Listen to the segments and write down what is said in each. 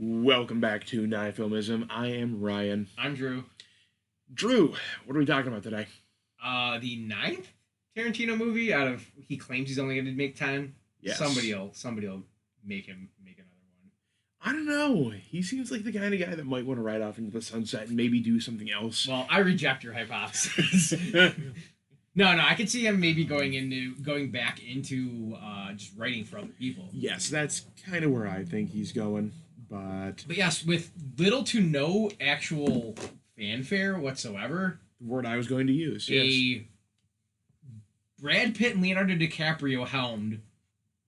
Welcome back to Filmism. I am Ryan. I'm Drew. Drew, what are we talking about today? The ninth Tarantino movie out of he claims he's only going to make 10. Yes. Somebody'll make him make another one. I don't know. He seems like the kind of guy that might want to ride off into the sunset and maybe do something else. Well, I reject your hypothesis. No, I could see him maybe going back into just writing for other people. Yes, that's kind of where I think he's going. But yes, with little to no actual fanfare whatsoever. The word I was going to use. A Yes. Brad Pitt and Leonardo DiCaprio helmed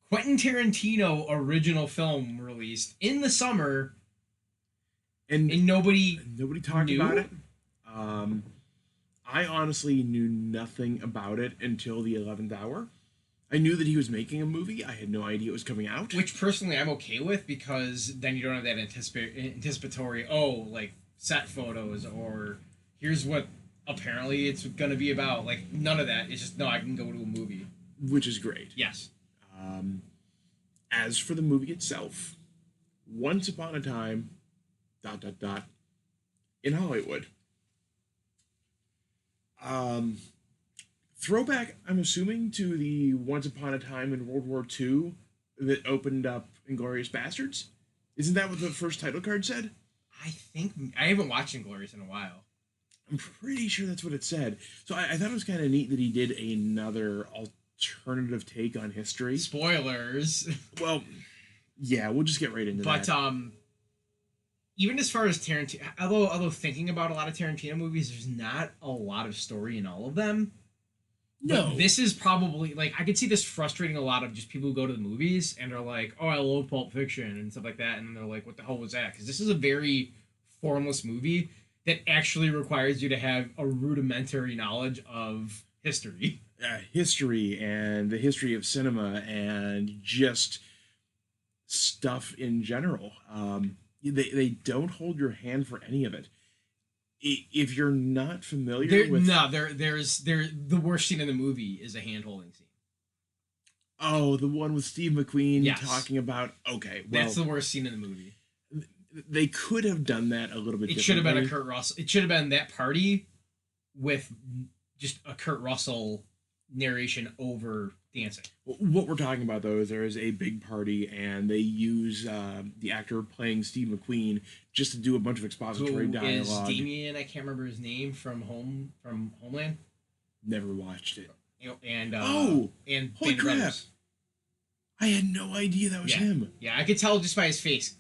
Quentin Tarantino original film released in the summer, And nobody talked knew? about it. I honestly knew nothing about it until the 11th hour. I knew that he was making a movie. I had no idea it was coming out. Which personally I'm okay with, because then you don't have that anticipatory, like set photos or here's what apparently it's gonna be about. Like, none of that. It's just, no, I can go to a movie. Which is great. Yes. As for the movie itself, once upon a time, ... in Hollywood. Throwback, I'm assuming, to the Once Upon a Time in World War II that opened up Inglourious Bastards? Isn't that what the first title card said? I think I haven't watched Inglourious in a while. I'm pretty sure that's what it said. So I thought it was kind of neat that he did another alternative take on history. Spoilers. Well, yeah, we'll just get right into that. But even as far as Tarantino, although thinking about a lot of Tarantino movies, there's not a lot of story in all of them. No. But this is probably, like, I could see this frustrating a lot of just people who go to the movies and are like, oh, I love Pulp Fiction and stuff like that, and then they're like, what the hell was that? Because this is a very formless movie that actually requires you to have a rudimentary knowledge of history. History and the history of cinema and just stuff in general. They don't hold your hand for any of it. If you're not familiar with... No, the worst scene in the movie is a hand-holding scene. Oh, the one with Steve McQueen Yes. talking about... Okay, well... That's the worst scene in the movie. They could have done that a little bit differently. It should have been a Kurt Russell. It should have been that party with just a Kurt Russell narration over dancing. What we're talking about, though, is there is a big party, and they use the actor playing Steve McQueen just to do a bunch of expository dialogue. Is Damien? I can't remember his name from Homeland. Never watched it. And holy Band of crap! Brothers. I had no idea that was him. Yeah, I could tell just by his face.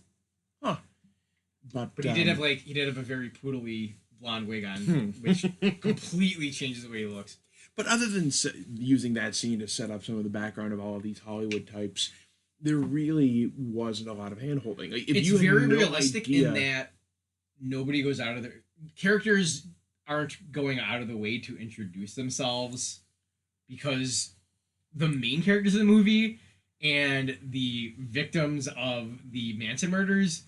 Huh. But he did have a very poodly blonde wig on, which completely changes the way he looks. But other than using that scene to set up some of the background of all of these Hollywood types, there really wasn't a lot of hand-holding. Like, It's very realistic in that nobody goes out of their... Characters aren't going out of the way to introduce themselves, because the main characters of the movie and the victims of the Manson murders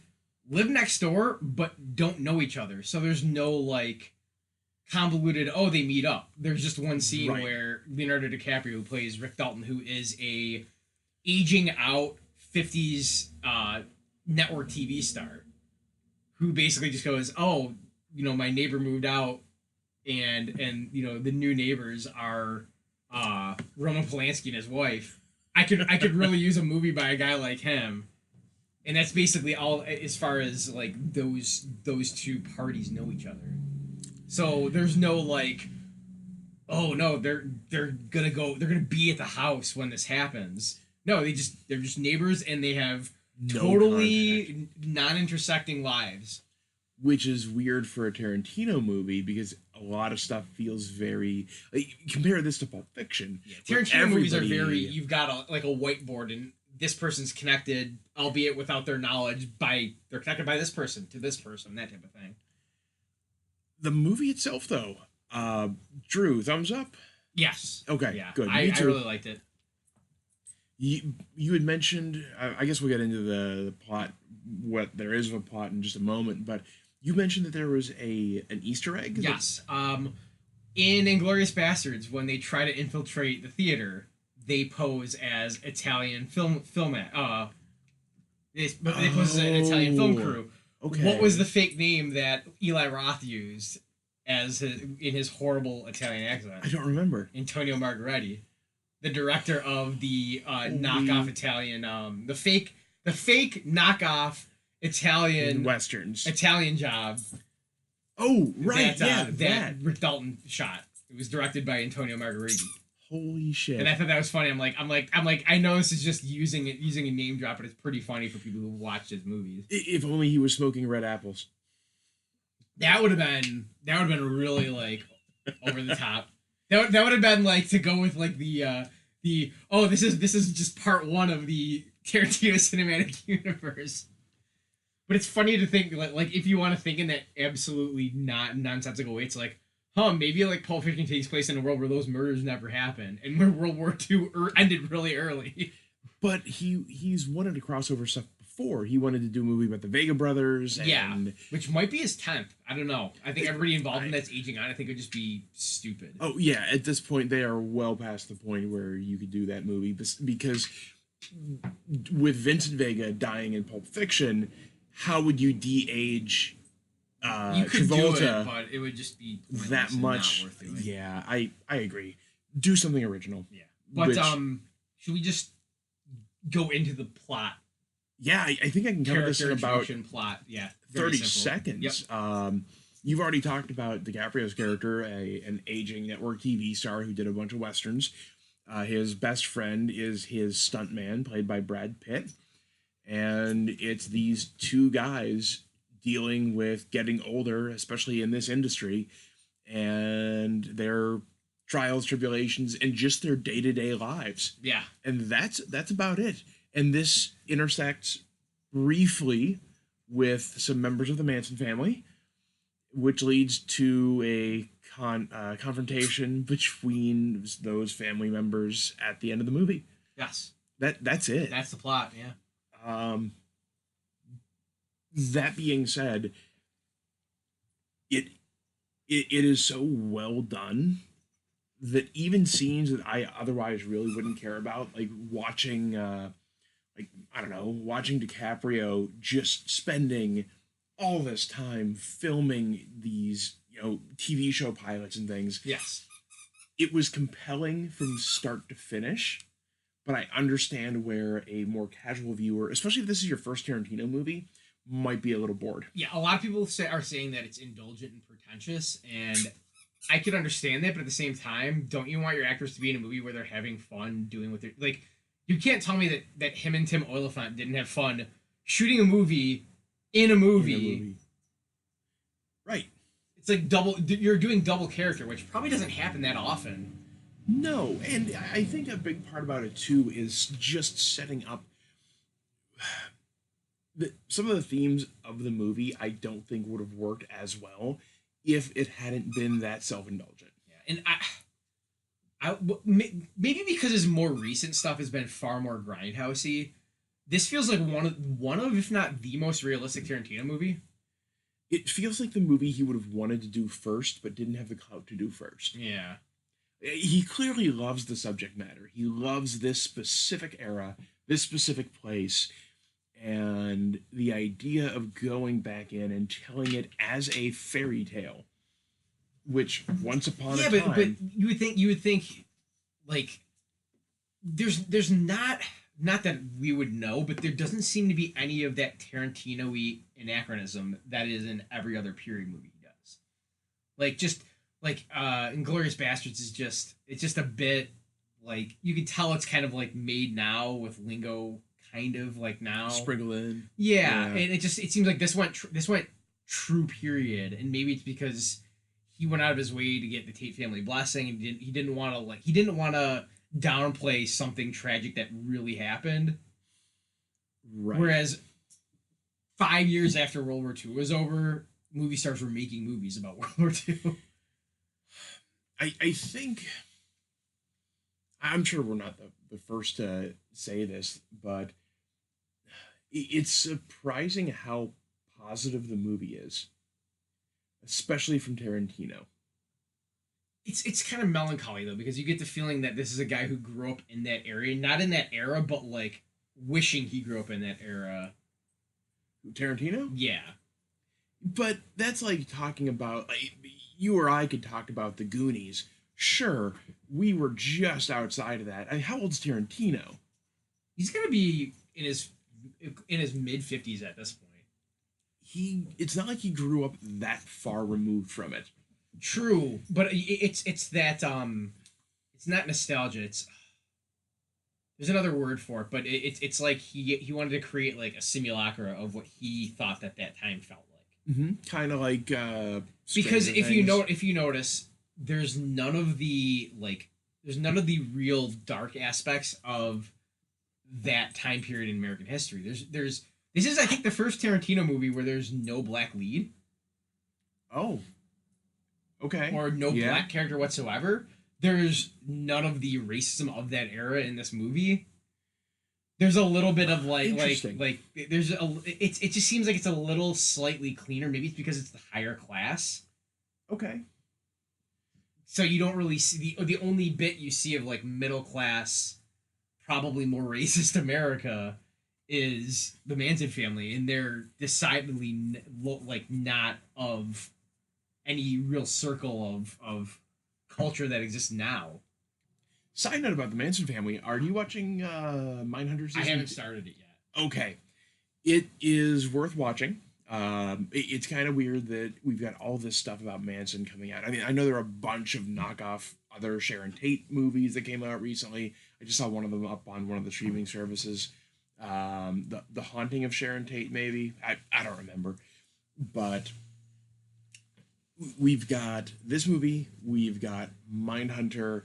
live next door but don't know each other. So there's no, like, convoluted, they meet up. There's just one scene where Leonardo DiCaprio, who plays Rick Dalton, who is a aging out 50s network TV star, who basically just goes, my neighbor moved out, and the new neighbors are Roman Polanski and his wife. I could really use a movie by a guy like him. And that's basically all as far as, like, those two parties know each other. So there's no, like, they're gonna be at the house when this happens. No, they're just neighbors, and they have totally non-intersecting lives. Which is weird for a Tarantino movie, because a lot of stuff feels very... Like, compare this to Pulp Fiction. Yeah, Tarantino movies are very... You've got a whiteboard, and this person's connected, albeit without their knowledge, they're connected by this person to this person, that type of thing. The movie itself, though, Drew, thumbs up? Yes. Okay, yeah, good. I really liked it. You had mentioned, I guess we'll get into the plot, what there is of a plot in just a moment, but you mentioned that there was an Easter egg? Yes. In Inglourious Bastards, when they try to infiltrate the theater, they pose as Italian film They posted an Italian film crew. Okay. What was the fake name that Eli Roth used in his horrible Italian accent? I don't remember. Antonio Margheriti, the director of the knockoff Italian, the fake knockoff Italian Job. Oh, right, that Rick Dalton shot. It was directed by Antonio Margheriti. Holy shit! And I thought that was funny. I'm like, I know this is just using a name drop, but it's pretty funny for people who watched his movies. If only he was smoking red apples. That would have been really like over the top. That would have been like to go with like the this is just part one of the Tarantino cinematic universe. But it's funny to think like if you want to think in that absolutely not nonsensical way, it's like, maybe like Pulp Fiction takes place in a world where those murders never happened and where World War II ended really early. But he's wanted to crossover stuff before. He wanted to do a movie about the Vega brothers. Which might be his 10th. I don't know. I think everybody involved in that's aging on. I think it would just be stupid. Oh, yeah. At this point, they are well past the point where you could do that movie. Because with Vincent Vega dying in Pulp Fiction, how would you de-age you could Travolta do it, but it would just be that much? Not worth doing. Yeah, I agree. Do something original. Yeah. But should we just go into the plot? Yeah, I think I can cover this in about plot. Yeah, 30 seconds. Yep. You've already talked about DiCaprio's character, an aging network TV star who did a bunch of westerns. His best friend is his stuntman, played by Brad Pitt. And it's these two guys dealing with getting older, especially in this industry, and their trials, tribulations, and just their day-to-day lives. Yeah. And that's about it. And this intersects briefly with some members of the Manson family, which leads to a confrontation between those family members at the end of the movie. Yes. That's it. That's the plot, yeah. That being said, it is so well done that even scenes that I otherwise really wouldn't care about, like watching DiCaprio just spending all this time filming these, TV show pilots and things. Yes. It was compelling from start to finish. But I understand where a more casual viewer, especially if this is your first Tarantino movie, might be a little bored. Yeah, a lot of people are saying that it's indulgent and pretentious, and I could understand that, but at the same time, don't you want your actors to be in a movie where they're having fun doing what they're... Like, you can't tell me that him and Tim Oliphant didn't have fun shooting a movie in a movie. Right. It's like you're doing double character, which probably doesn't happen that often. No, and I think a big part about it too is just setting up some of the themes of the movie. I don't think would have worked as well if it hadn't been that self-indulgent. Yeah, and maybe because his more recent stuff has been far more grindhousey. This feels like one of if not the most realistic Tarantino movie. It feels like the movie he would have wanted to do first, but didn't have the clout to do first. Yeah. He clearly loves the subject matter. He loves this specific era, this specific place, and the idea of going back in and telling it as a fairy tale, which once upon a time... but you would think, like, there's not that we would know, but there doesn't seem to be any of that Tarantino-y anachronism that is in every other period movie he does. Like, just... Like, Inglourious Bastards is just a bit, like, you can tell it's kind of, like, made now with lingo kind of, like, now. Sprinkle in. Yeah, and it seems like this went true period, and maybe it's because he went out of his way to get the Tate family blessing, and he didn't want to downplay something tragic that really happened. Right. Whereas 5 years after World War II was over, movie stars were making movies about World War II. I think, I'm sure we're not the first to say this, but it's surprising how positive the movie is, especially from Tarantino. It's kind of melancholy though, because you get the feeling that this is a guy who grew up in that area, not in that era, but like wishing he grew up in that era. Tarantino? Yeah. But that's like talking about, like, you or I could talk about the Goonies. Sure, we were just outside of that. I mean, how old's Tarantino? He's gonna be in his mid 50s at this point. It's not like he grew up that far removed from it. True, but it's that it's not nostalgia. It's there's another word for it, but it's like he wanted to create like a simulacra of what he thought that time felt like. Kind of like Because Stranger Things. if you notice, there's none of the real dark aspects of that time period in American history. There's this is I think the first Tarantino movie where there's no black lead Oh, okay. or no Yeah. black character whatsoever. There's none of the racism of that era in this movie. There's a little bit of Interesting. there's a it just seems like it's a little slightly cleaner. Maybe it's because it's the higher class. Okay. So you don't really see the only bit you see of like middle class, probably more racist America is the Manson family, and they're decidedly like not of any real circle of culture that exists now. Side note about the Manson family: are you watching Mindhunter I season? haven't started it yet. Okay, it is worth watching. It's kind of weird that we've got all this stuff about Manson coming out. I mean, I know there are a bunch of knockoff other Sharon Tate movies that came out recently. I just saw one of them up on one of the streaming services. The Haunting of Sharon Tate, maybe. I don't remember, but we've got this movie. We've got Mindhunter,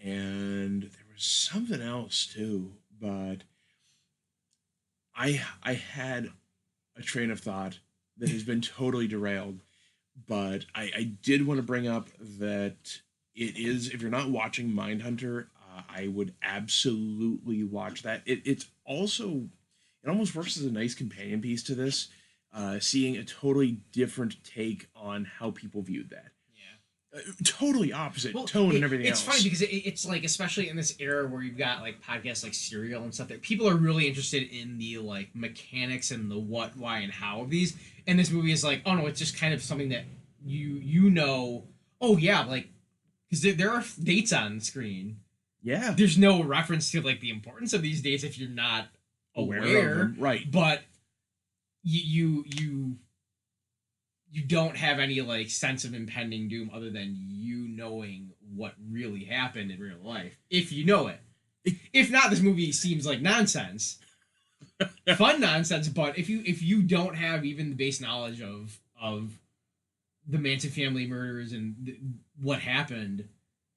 and there was something else too, but I had a train of thought that has been totally derailed. But I did want to bring up that it is, if you're not watching Mindhunter, I would absolutely watch that. It's also, it almost works as a nice companion piece to this, seeing a totally different take on how people viewed that. Totally opposite tone and everything it's else. funny because it's like, especially in this era where you've got like podcasts like Serial and stuff, that people are really interested in the like mechanics and the what, why, and how of these. And this movie is like, oh no, it's just kind of something that you know. Oh yeah, like because there are dates on the screen. Yeah, There's no reference to like the importance of these dates if you're not aware of them. Right. But you don't have any like sense of impending doom other than you knowing what really happened in real life, if you know it. If not, this movie seems like nonsense. Fun nonsense, but if you don't have even the base knowledge of the Manson family murders and what happened,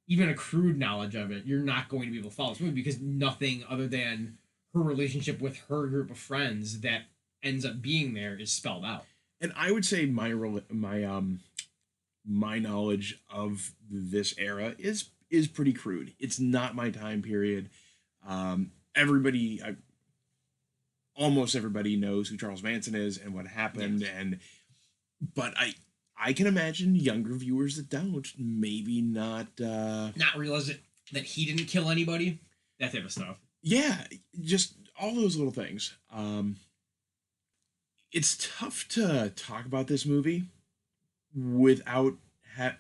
even a crude knowledge of it, you're not going to be able to follow this movie because nothing other than her relationship with her group of friends that ends up being there is spelled out. And I would say my knowledge of this era is pretty crude. It's not my time period. Everybody, almost everybody knows who Charles Manson is and what happened, Yes. But I can imagine younger viewers that don't, maybe not realize that he didn't kill anybody, that type of stuff. Yeah, just all those little things. It's tough to talk about this movie without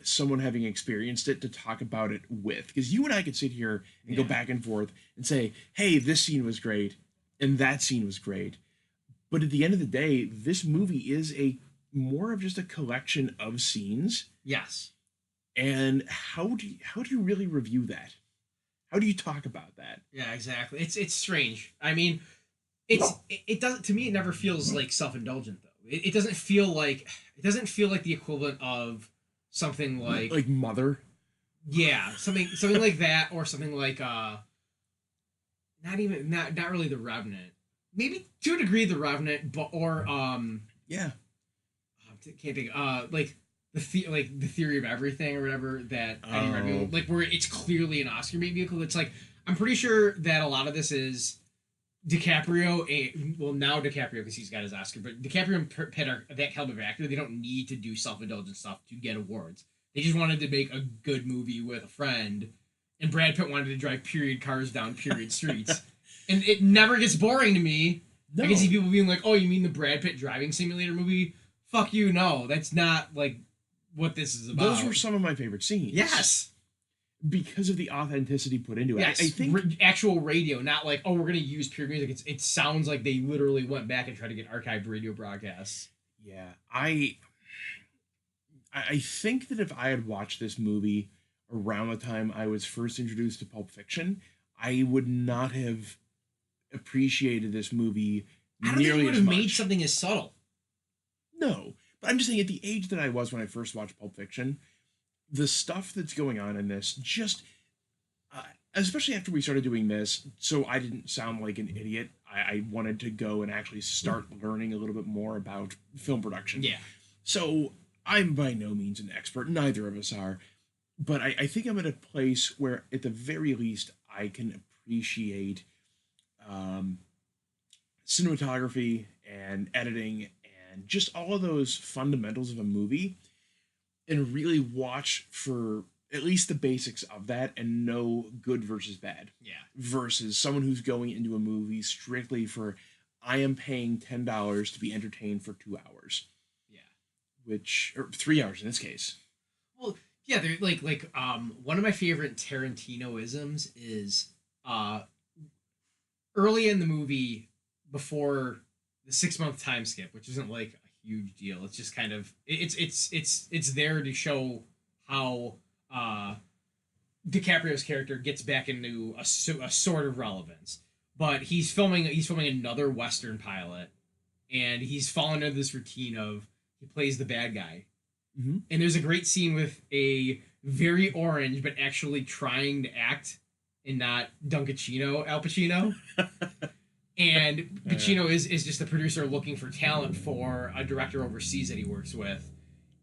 someone having experienced it to talk about it with, because you and I could sit here and go back and forth and say, hey, this scene was great and that scene was great, but at the end of the day, this movie is a more of just a collection of scenes. Yes. And how do you really review that? How do you talk about that? Yeah, exactly. It's strange. I mean, it doesn't, to me, it never feels like self-indulgent though. It doesn't feel like the equivalent of something like Mother. Yeah, something like that, or something like not really The Revenant. Maybe to a degree The Revenant, but Yeah. can't think like the Theory of Everything or whatever that Eddie Redmayne, like where it's clearly an Oscar bait vehicle. It's like, I'm pretty sure that a lot of this is DiCaprio, now DiCaprio because he's got his Oscar, but DiCaprio and Pitt are that caliber of actor. They don't need to do self-indulgent stuff to get awards. They just wanted to make a good movie with a friend, and Brad Pitt wanted to drive period cars down period streets. And it never gets boring to me No, I can see people being like, "Oh, you mean the Brad Pitt driving simulator movie?" Fuck you, no, that's not like what this is about. those were some of my favorite scenes. Yes, because of the authenticity put into it. yes, I think actual radio, not like, "Oh, we're gonna use pure music." It sounds like they literally went back and tried to get archived radio broadcasts. yeah, I think that if I had watched this movie around the time I was first introduced to Pulp Fiction, I would not have appreciated this movie I don't think you nearly would as have much. made something as subtle. No, but I'm just saying at the age that I was when I first watched Pulp Fiction, the stuff that's going on in this just especially after we started doing this, so I didn't sound like an idiot. I wanted to go and actually start learning a little bit more about film production. Yeah, So I'm by no means an expert, neither of us are, but I think I'm at a place where, at the very least, I can appreciate um, cinematography and editing and just all of those fundamentals of a movie and really watch for at least the basics of that and know good versus bad yeah, versus someone who's going into a movie strictly for I am paying $10 to be entertained for 2 hours, yeah. which or 3 hours in this case. Well, yeah, they're like one of my favorite Tarantino isms is early in the movie before the 6 month time skip, which isn't like a huge deal. It's just kind of it's there to show how uh DiCaprio's character gets back into a sort of relevance. But he's filming another Western pilot, and he's fallen into this routine of he plays the bad guy. Mm-hmm. And there's a great scene with a very orange but actually trying to act and not Al Pacino. And Pacino is just a producer looking for talent for a director overseas that he works with.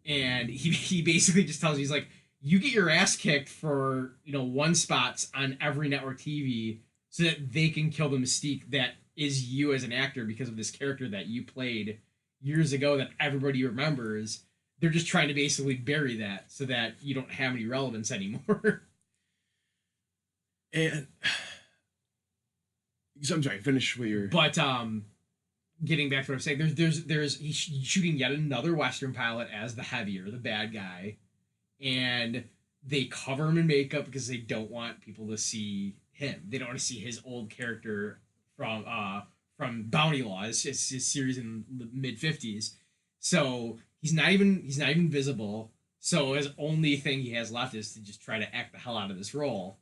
And he basically just tells me, he's like, you get your ass kicked for, one spots on every network TV so that they can kill the mystique that is you as an actor because of this character that you played years ago that everybody remembers. They're just trying to basically bury that so that you don't have any relevance anymore. And so I'm sorry, finish with your. But getting back to what I'm saying, he's shooting yet another Western pilot as the heavier, the bad guy, and they cover him in makeup because they don't want people to see him. They don't want to see his old character from Bounty Law, his series in the mid-50s. So he's not even visible. So his only thing he has left is to just try to act the hell out of this role.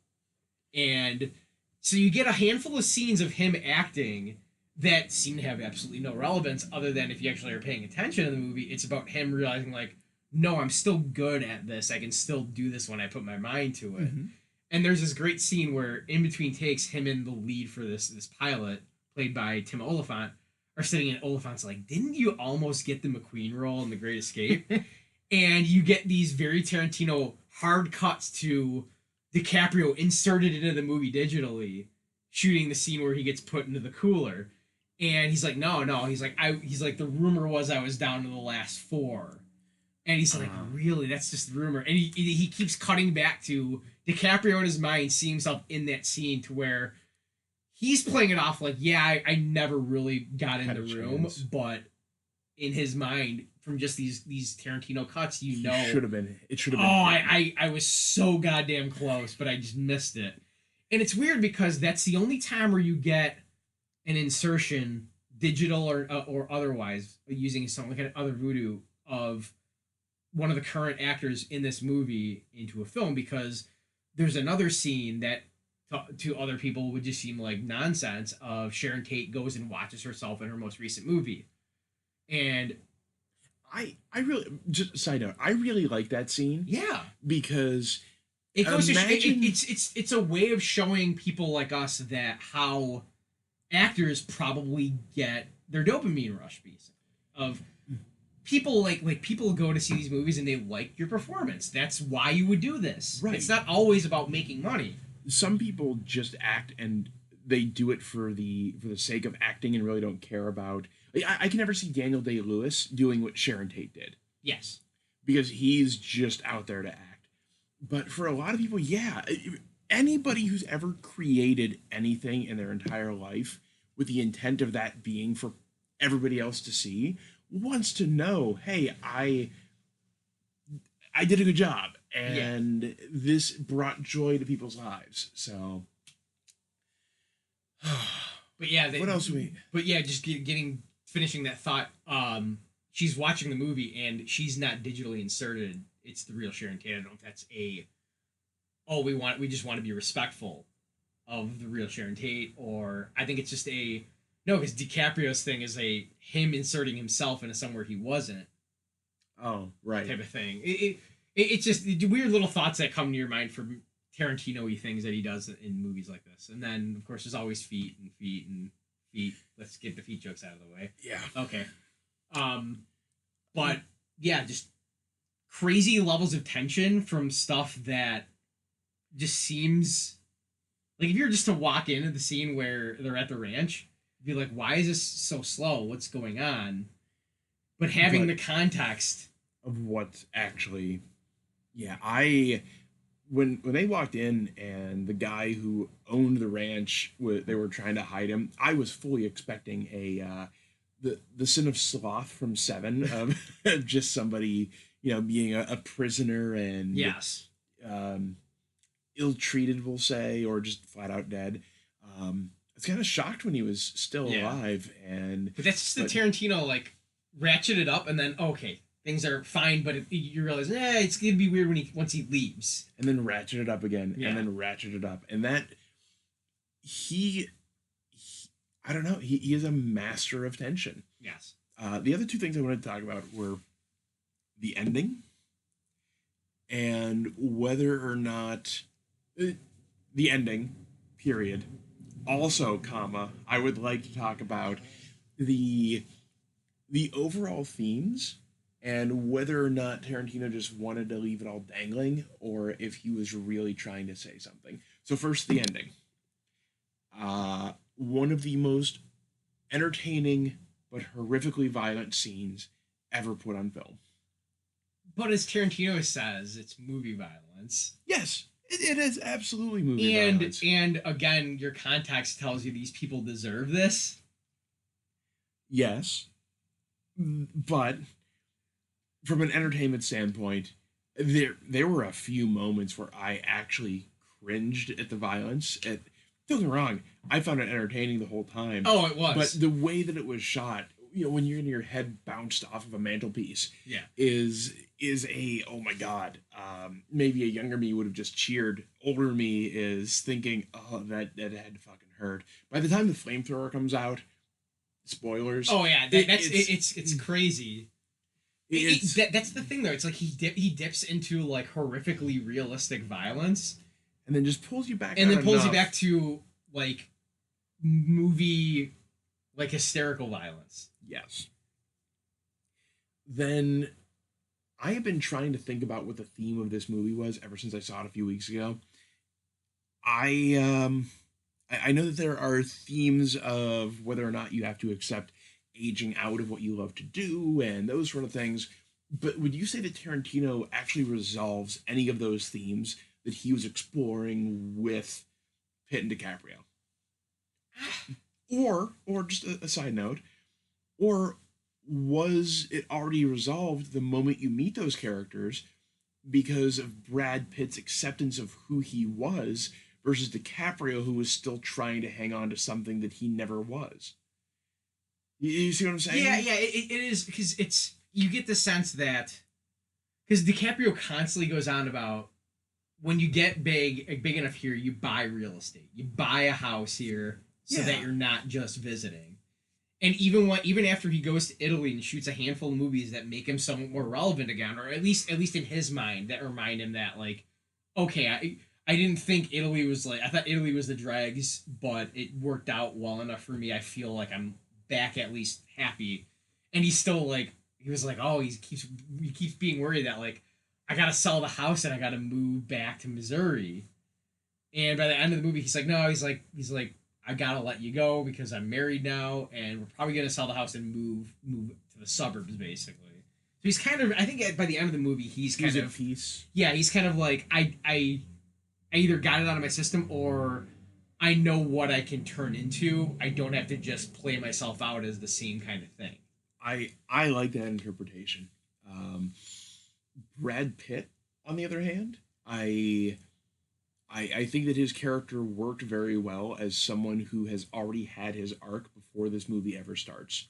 And so you get a handful of scenes of him acting that seem to have absolutely no relevance other than if you actually are paying attention to the movie, it's about him realizing like, no, I'm still good at this. I can still do this when I put my mind to it. Mm-hmm. And there's this great scene where in between takes, him and the lead for this pilot, played by Tim Oliphant, are sitting in Oliphant's like, didn't you almost get the McQueen role in The Great Escape? And you get these very Tarantino hard cuts to DiCaprio inserted into the movie digitally, shooting the scene where he gets put into the cooler. And he's like, no. He's like, the rumor was I was down to the last 4. And he's like, really? That's just the rumor. And he keeps cutting back to DiCaprio in his mind, seeing himself in that scene to where he's playing it off like, yeah, I never really got in the room, but in his mind, from just these Tarantino cuts, it should have been. I was so goddamn close, but I just missed it. And it's weird because that's the only time where you get an insertion, digital or otherwise, using some kind of other voodoo of one of the current actors in this movie into a film, because there's another scene that to other people would just seem like nonsense of Sharon Tate goes and watches herself in her most recent movie. And I really, just side note, I really like that scene. Yeah. Because it goes it's a way of showing people like us that how actors probably get their dopamine rush, basically. Of people like people go to see these movies and they like your performance. That's why you would do this. Right. It's not always about making money. Some people just act and they do it for the sake of acting and really don't care about. I can never see Daniel Day-Lewis doing what Sharon Tate did. Yes. Because he's just out there to act. But for a lot of people, yeah, anybody who's ever created anything in their entire life with the intent of that being for everybody else to see, wants to know, hey, I did a good job, Yeah. and this brought joy to people's lives. So, But yeah, what else we? But yeah, just getting finishing that thought. She's watching the movie and she's not digitally inserted. It's the real Sharon Tate. I don't know if that's a. Oh, we just want to be respectful of the real Sharon Tate, or I think it's just a no, because DiCaprio's thing is a him inserting himself into somewhere he wasn't. Oh, right. Type of thing. It's just weird little thoughts that come to your mind from Tarantino-y things that he does in movies like this. And then, of course, there's always feet and feet and feet. Let's get the feet jokes out of the way. Yeah. Okay. But yeah, just crazy levels of tension from stuff that just seems like if you were just to walk into the scene where they're at the ranch, you'd be like, why is this so slow? What's going on? But having the context of what actually, yeah, I when they walked in and the guy who owned the ranch, they were trying to hide him. I was fully expecting a the sin of sloth from Seven of just somebody being a prisoner and yes, ill treated, we'll say, or just flat out dead. I was kind of shocked when he was still alive, but that's just the Tarantino like ratchet it up and then okay. Things are fine, but you realize, it's gonna be weird once he leaves, and then ratchet it up again, and then ratchet it up, and that he I don't know, he is a master of tension. Yes. The other two things I wanted to talk about were the ending, and whether or not the ending, period. Also, comma, I would like to talk about the overall themes and whether or not Tarantino just wanted to leave it all dangling or if he was really trying to say something. So first, the ending. One of the most entertaining but horrifically violent scenes ever put on film. But as Tarantino says, it's movie violence. Yes, it is absolutely movie violence. And again, your context tells you these people deserve this. Yes, but from an entertainment standpoint, there were a few moments where I actually cringed at the violence. Don't get me wrong, I found it entertaining the whole time. Oh, it was. But the way that it was shot, when you're in your head bounced off of a mantelpiece, is a oh my god. Maybe a younger me would have just cheered. Older me is thinking, oh, that had to fucking hurt. By the time the flamethrower comes out, spoilers. Oh yeah, it's crazy. That's the thing though. It's like he dips into like horrifically realistic violence, and then just pulls you back. And then pulls you back to like movie, like hysterical violence. Yes. Then I have been trying to think about what the theme of this movie was ever since I saw it a few weeks ago. I know that there are themes of whether or not you have to accept aging out of what you love to do and those sort of things. But would you say that Tarantino actually resolves any of those themes that he was exploring with Pitt and DiCaprio? Or just a side note, or was it already resolved the moment you meet those characters because of Brad Pitt's acceptance of who he was versus DiCaprio, who was still trying to hang on to something that he never was? You see what I'm saying? Yeah, it is, because it's, you get the sense that, because DiCaprio constantly goes on about, when you get big enough here, you buy real estate. You buy a house here so that you're not just visiting. And even after he goes to Italy and shoots a handful of movies that make him somewhat more relevant again, or at least in his mind, that remind him that, like, okay, I didn't think Italy was like, I thought Italy was the dregs, but it worked out well enough for me. I feel like I'm back at least happy. And he's still like, he was like, oh, he keeps being worried that, like, I gotta sell the house and I gotta move back to Missouri. And by the end of the movie, he's like, no, he's like, I gotta let you go because I'm married now, and we're probably gonna sell the house and move to the suburbs, basically. So he's kind of, I think by the end of the movie, he's kind of at peace. Yeah, he's kind of like, I either got it out of my system or I know what I can turn into. I don't have to just play myself out as the same kind of thing. I like that interpretation. Um, Brad Pitt, on the other hand, I think that his character worked very well as someone who has already had his arc before this movie ever starts.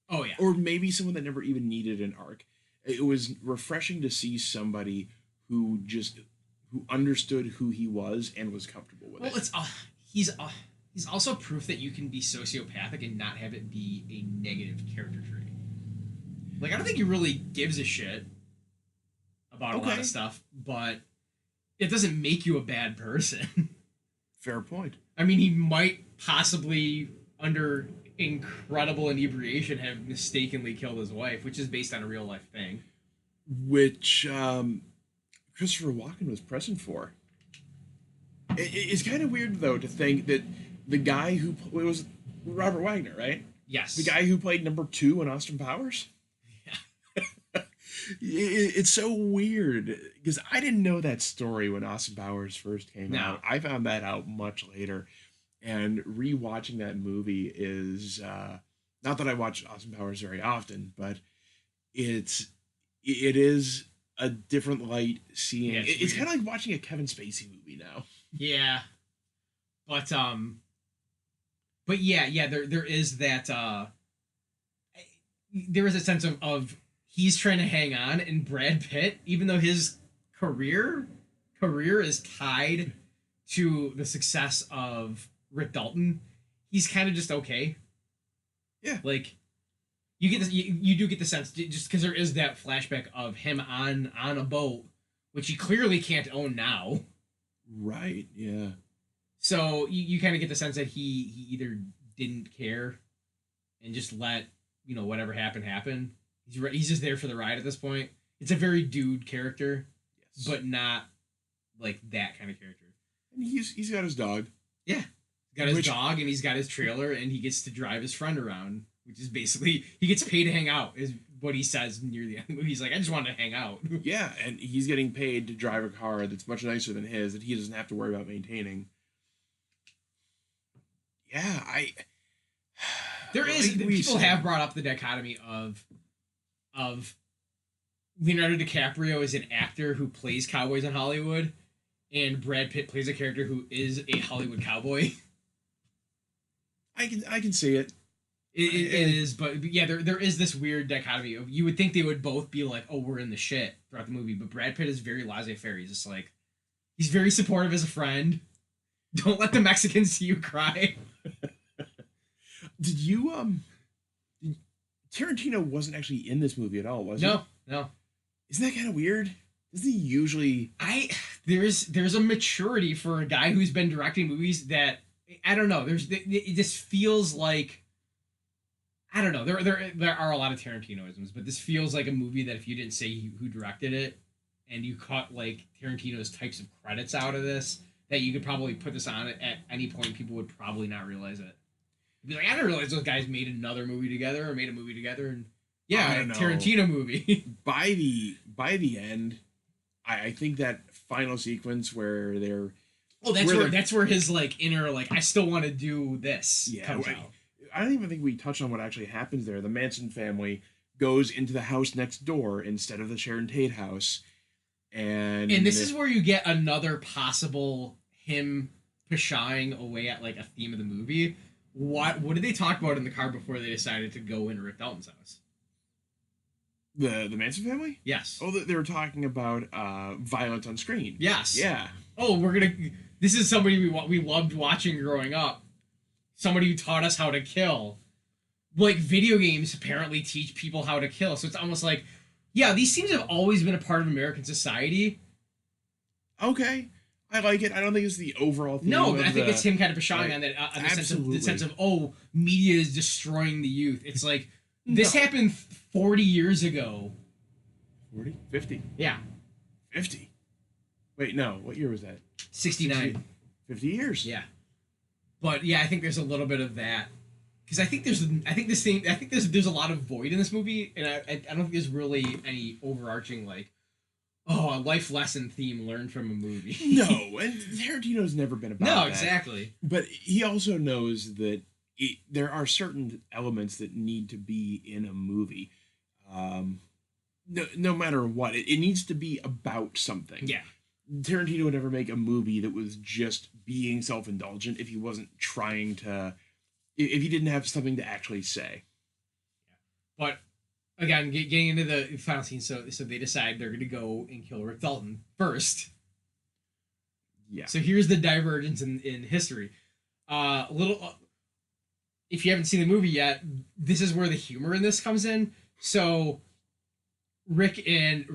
Oh yeah. Or maybe someone that never even needed an arc. It was refreshing to see somebody who just who understood who he was and was comfortable with Well, it. it's he's also proof that you can be sociopathic and not have it be a negative character trait. Like I don't think he really gives a shit about a lot Okay, of stuff, but it doesn't make you a bad person. fair point. I mean, he might possibly, under incredible inebriation, have mistakenly killed his wife, which is based on a real life thing. Which Christopher Walken was present for. It's kind of weird though to think that the guy who it was Robert Wagner, right? Yes. The guy who played number 2 in Austin Powers. Yeah. It's so weird because I didn't know that story when Austin Powers first came No. out. I found that out much later, and rewatching that movie is not that I watch Austin Powers very often, but it's it is a different light seeing. Yeah, It's kind of like watching a Kevin Spacey movie now. Yeah. But yeah, there is that there is a sense of he's trying to hang on, and Brad Pitt, even though his career is tied to the success of Rick Dalton, he's kind of just okay. Yeah. Like you get this, you do get the sense just because there is that flashback of him on a boat, which he clearly can't own now. Right. Yeah. So you kind of get the sense that he either didn't care and just let whatever happened happen. He's just there for the ride at this point. It's a very dude character, Yes. but not like that kind of character. And he's got his dog. Yeah, he's got his dog and he's got his trailer and he gets to drive his friend around, which is basically he gets paid to hang out. Is what he says near the end of the movie. He's like, I just wanted to hang out. Yeah, and he's getting paid to drive a car that's much nicer than his that he doesn't have to worry about maintaining. Yeah, There is like we people said- have brought up the dichotomy of Leonardo DiCaprio is an actor who plays cowboys in Hollywood, and Brad Pitt plays a character who is a Hollywood cowboy. I can see it. It is, but yeah, there is this weird dichotomy of you would think they would both be like, oh, we're in the shit throughout the movie, but Brad Pitt is very laissez-faire. He's just like, he's very supportive as a friend. Don't let the Mexicans see you cry. Did you Tarantino wasn't actually in this movie at all, was he? No. Isn't that kind of weird? Doesn't he usually? There's a maturity for a guy who's been directing movies that I don't know. It just feels like I don't know. There are a lot of Tarantinoisms, but this feels like a movie that if you didn't say who directed it and you caught like Tarantino's types of credits out of this, that you could probably put this on at any point. People would probably not realize it. Be like, I didn't realize those guys made another movie together or made a movie together, and yeah, I a don't know. Tarantino movie. By the end, I think that final sequence where they're Oh, that's where his like inner like I still want to do this comes right. out. I don't even think we touch on what actually happens there. The Manson family goes into the house next door instead of the Sharon Tate house, and this is where you get another possible him pshawing away at like a theme of the movie. What did they talk about in the car before they decided to go into Rick Dalton's house? the Manson family. Yes. Oh, they were talking about violence on screen. Yes. Yeah. Oh, this is somebody we loved watching growing up. Somebody who taught us how to kill. Like video games apparently teach people how to kill. So it's almost like, yeah, these seems to have always been a part of American society. Okay. I like it. I don't think it's the overall theme. No, but I think it's him kind of pshawing right. on that on Absolutely. the sense of oh, media is destroying the youth. It's like this No. happened 40 years ago. 40? 50. Yeah. 50. Wait, no. What year was that? 69. 50 years. Yeah. But yeah, I think there's a little bit of that. Because I think there's a lot of void in this movie, and I don't think there's really any overarching like, Oh, a life lesson theme learned from a movie. No, and Tarantino's never been about No, that. exactly. But he also knows that there are certain elements that need to be in a movie. No matter what, it needs to be about something. Yeah. Tarantino would never make a movie that was just being self-indulgent if he wasn't trying to, if he didn't have something to actually say. But again, getting into the final scene, so they decide they're going to go and kill Rick Dalton first. Yeah. So here's the divergence in history. If you haven't seen the movie yet, this is where the humor in this comes in. So Rick and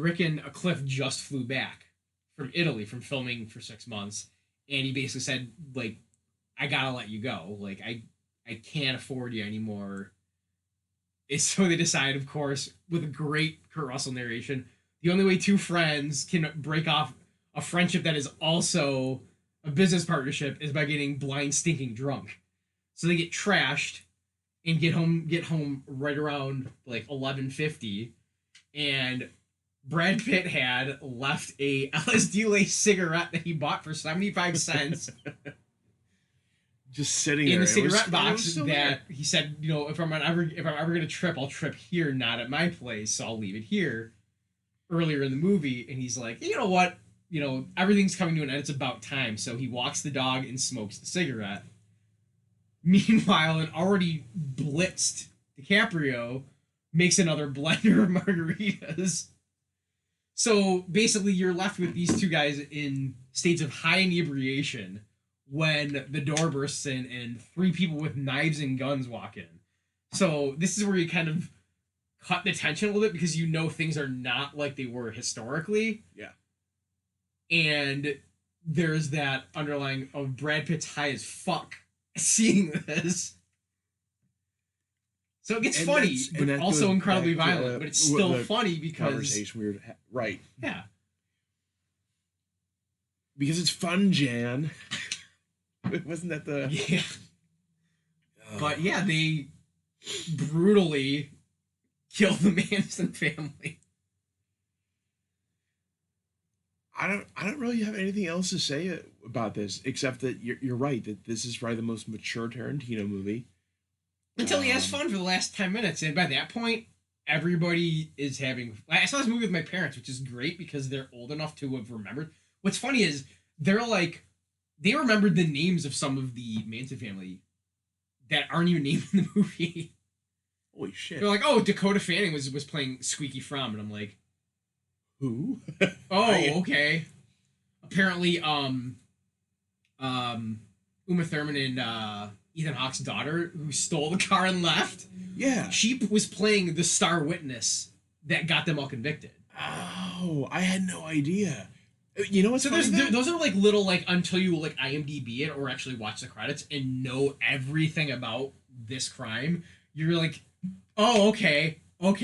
Cliff just flew back from Italy from filming for 6 months, and he basically said, like, I gotta let you go. Like, I can't afford you anymore. And so they decide, of course, with a great Kurt Russell narration, the only way two friends can break off a friendship that is also a business partnership is by getting blind, stinking drunk. So they get trashed and get home right around like 11:50, and Brad Pitt had left a LSD laced cigarette that he bought for 75 cents just sitting in there the cigarette box that there. he said, you know, if I'm ever gonna trip, I'll trip here, not at my place, so I'll leave it here. Earlier in the movie, and he's like, you know what, you know, everything's coming to an end. It's about time. So he walks the dog and smokes the cigarette. Meanwhile, an already blitzed DiCaprio makes another blender of margaritas. So basically, you're left with these two guys in states of high inebriation when the door bursts in and three people with knives and guns walk in. So this is where you kind of cut the tension a little bit because you know things are not like they were historically. Yeah. And there's that underlying of Brad Pitt's high as fuck seeing this. So it gets funny, but also incredibly violent. But it's still funny because conversation we were right. Yeah. Because it's fun, Jan. Wasn't that the yeah? But yeah, they brutally kill the Manson family. I don't really have anything else to say about this except that you're right that this is probably the most mature Tarantino movie. Until he has fun for the last 10 minutes, and by that point, everybody is having. I saw this movie with my parents, which is great because they're old enough to have remembered. What's funny is they're like, they remembered the names of some of the Manson family that aren't even named in the movie. Holy shit! They're like, oh, Dakota Fanning was playing Squeaky Fromm, and I'm like, who? Oh, okay. Apparently, Uma Thurman and Ethan Hawke's daughter, who stole the car and left. Yeah, she was playing the star witness that got them all convicted. Oh, I had no idea. You know what's so those are like little like until you like IMDb it or actually watch the credits and know everything about this crime. You're like, oh, okay. I'm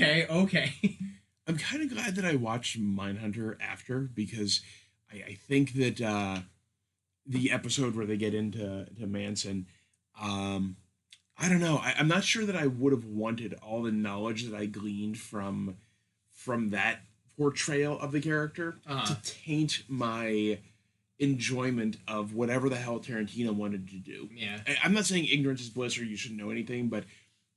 kind of glad that I watched Mindhunter after because I think that the episode where they get into Manson, I don't know. I'm not sure that I would have wanted all the knowledge that I gleaned from that portrayal of the character to taint my enjoyment of whatever the hell Tarantino wanted to do. Yeah. I'm not saying ignorance is bliss or you shouldn't know anything, but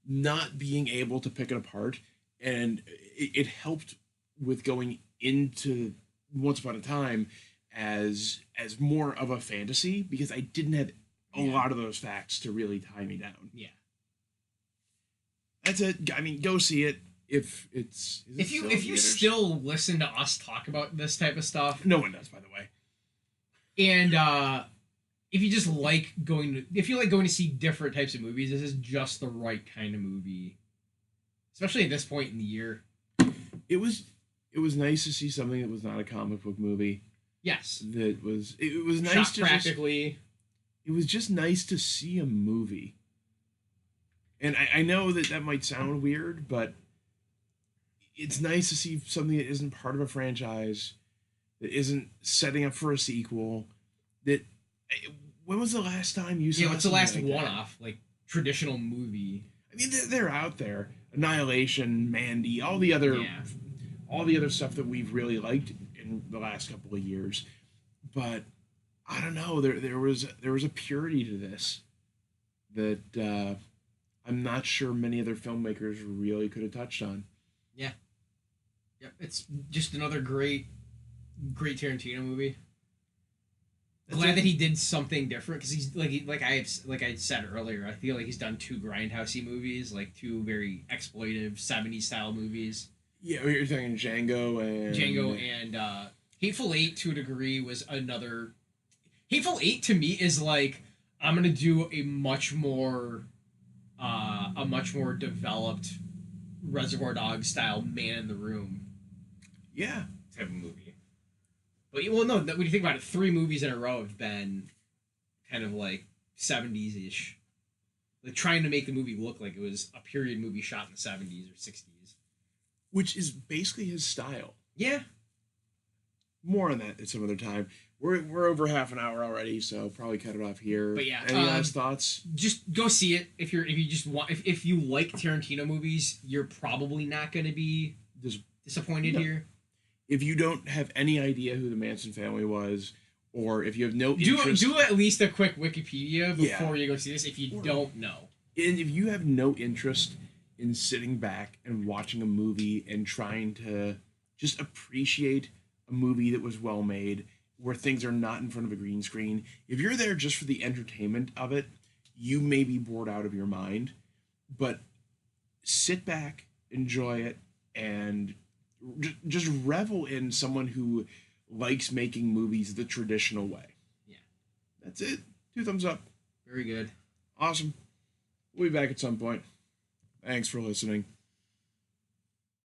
not being able to pick it apart, and it helped with going into Once Upon a Time as more of a fantasy because I didn't have a lot of those facts to really tie me down. Yeah. That's it. I mean, go see it if it's if you still listen to us talk about this type of stuff. No one does, by the way. And if you just like going to see different types of movies, this is just the right kind of movie. Especially at this point in the year. It was nice to see something that was not a comic book movie. Yes. It was nice shot to practically. It was just nice to see a movie. And I know that might sound weird, but it's nice to see something that isn't part of a franchise, that isn't setting up for a sequel. When was the last time you saw? Yeah, what's the last one-off like traditional movie? I mean, they're out there. Annihilation, Mandy, all the other stuff that we've really liked in the last couple of years. But I don't know. There was a purity to this that I'm not sure many other filmmakers really could have touched on. Yeah. Yep. It's just another great Tarantino movie. Glad that he did something different because he's like I said earlier. I feel like he's done two grindhousey movies, like two very exploitive '70s style movies. Yeah, you're talking Django and Hateful Eight to a degree was another. Hateful Eight to me is like I'm gonna do a much more developed Reservoir Dogs style Man in the Room yeah. type of movie. But well, no, when you think about it, three movies in a row have been kind of like '70s ish, like trying to make the movie look like it was a period movie shot in the '70s or '60s, which is basically his style. Yeah. More on that at some other time. We're over half an hour already, so probably cut it off here. But yeah, any last thoughts? Just go see it if you just want. If you like Tarantino movies, you're probably not going to be disappointed here. If you don't have any idea who the Manson family was, or if you have no interest... Do at least a quick Wikipedia before you go see this if you don't know. And if you have no interest in sitting back and watching a movie and trying to just appreciate a movie that was well made, where things are not in front of a green screen, if you're there just for the entertainment of it, you may be bored out of your mind. But sit back, enjoy it, and just revel in someone who likes making movies the traditional way. Yeah. That's it. 2 thumbs up. Very good. Awesome. We'll be back at some point. Thanks for listening.